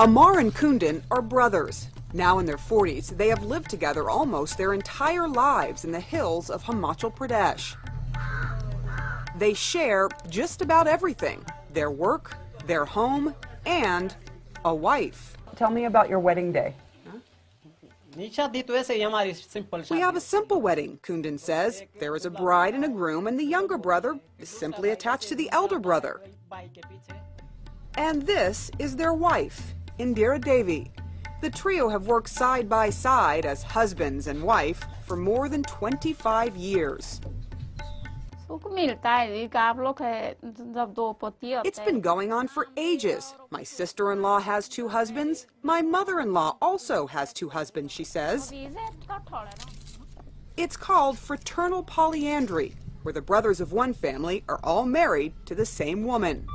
Amar and Kundan are brothers. Now in their 40s, they have lived together almost their entire lives in the hills of Himachal Pradesh. They share just about everything: their work, their home, and a wife. Tell me about your wedding day. We have a simple wedding, Kundan says. There is a bride and a groom, and the younger brother is simply attached to the elder brother. And this is their wife, Indira Devi. The trio have worked side by side as husbands and wife for more than 25 years. It's been going on for ages. My sister-in-law has 2 husbands. My mother-in-law also has 2 husbands, she says. It's called Fraternal Polyandry, where the brothers of one family are all married to the same woman.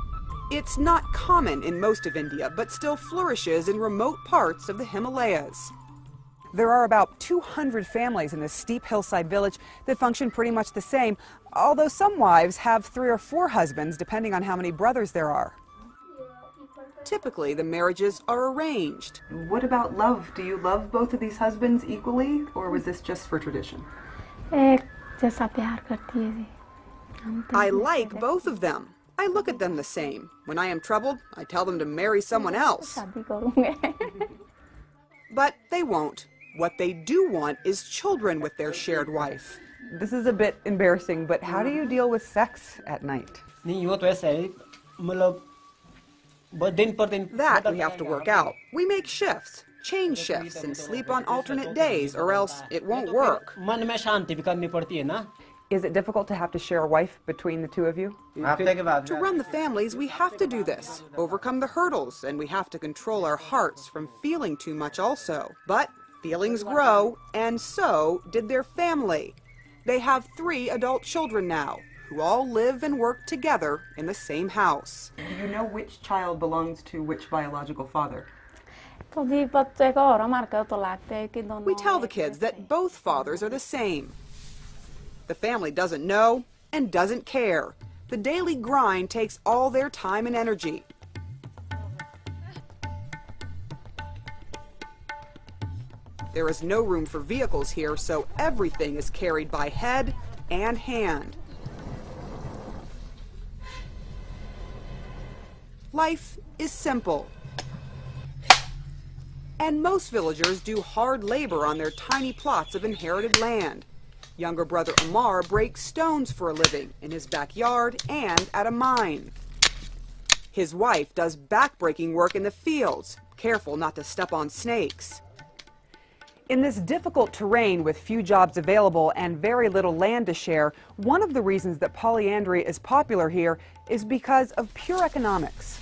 It's not common in most of India, but still flourishes in remote parts of the Himalayas. There are about 200 families in this steep hillside village that function pretty much the same, although some wives have 3 or 4 husbands, depending on how many brothers there are. Typically, the marriages are arranged. What about love? Do you love both of these husbands equally, or was this just for tradition? I like both of them. I look at them the same. When I am troubled, I tell them to marry someone else. But they won't. What they do want is children with their shared wife. This is a bit embarrassing, but how do you deal with sex at night? That we have to work out. We make shifts, change shifts, and sleep on alternate days, or else it won't work. Is it difficult to have to share a wife between the 2 of you? To run the families, we have to do this, overcome the hurdles, and we have to control our hearts from feeling too much also. But feelings grow, and so did their family. They have 3 adult children now, who all live and work together in the same house. Do you know which child belongs to which biological father? We tell the kids that both fathers are the same. The family doesn't know and doesn't care. The daily grind takes all their time and energy. There is no room for vehicles here, so everything is carried by head and hand. Life is simple. And most villagers do hard labor on their tiny plots of inherited land. Younger brother Amar breaks stones for a living in his backyard and at a mine. His wife does back-breaking work in the fields, careful not to step on snakes. In this difficult terrain with few jobs available and very little land to share, one of the reasons that polyandry is popular here is because of pure economics.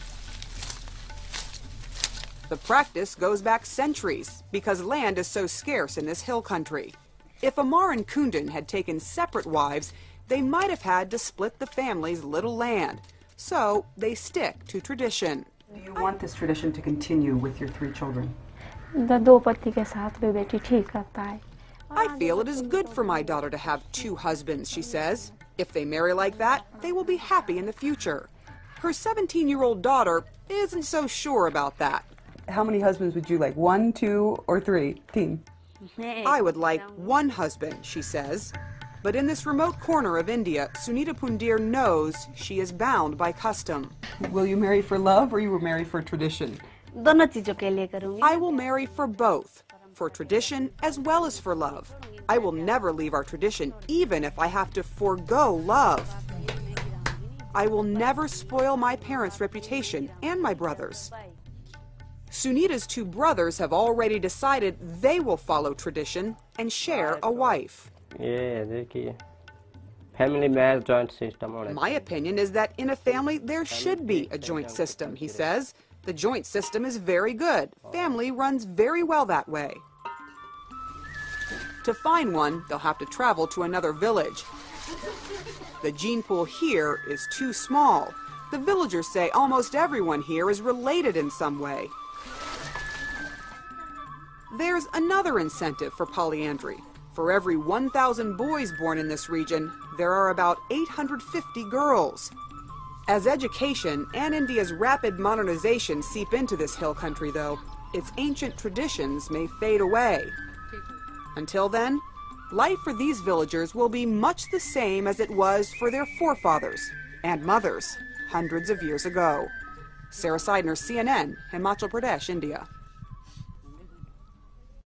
The practice goes back centuries because land is so scarce in this hill country. If Amar and Kundan had taken separate wives, they might have had to split the family's little land. So they stick to tradition. Do you want this tradition to continue with your 3 children? I feel it is good for my daughter to have 2 husbands, she says. If they marry like that, they will be happy in the future. Her 17-year-old daughter isn't so sure about that. How many husbands would you like? 1, 2, or 3? Team. I would like 1 husband, she says. But in this remote corner of India, Sunita Pundir knows she is bound by custom. Will you marry for love or you will marry for tradition? I will marry for both, for tradition as well as for love. I will never leave our tradition, even if I have to forego love. I will never spoil my parents' reputation and my brothers. Sunita's 2 brothers have already decided they will follow tradition and share a wife. My opinion is that in a family there should be a joint system, he says. The joint system is very good. Family runs very well that way. To find one, they'll have to travel to another village. The gene pool here is too small. The villagers say almost everyone here is related in some way. There's another incentive for polyandry. For every 1,000 boys born in this region, there are about 850 girls. As education and India's rapid modernization seep into this hill country, though, its ancient traditions may fade away. Until then, life for these villagers will be much the same as it was for their forefathers and mothers hundreds of years ago. Sarah Seidner, CNN, Himachal Pradesh, India.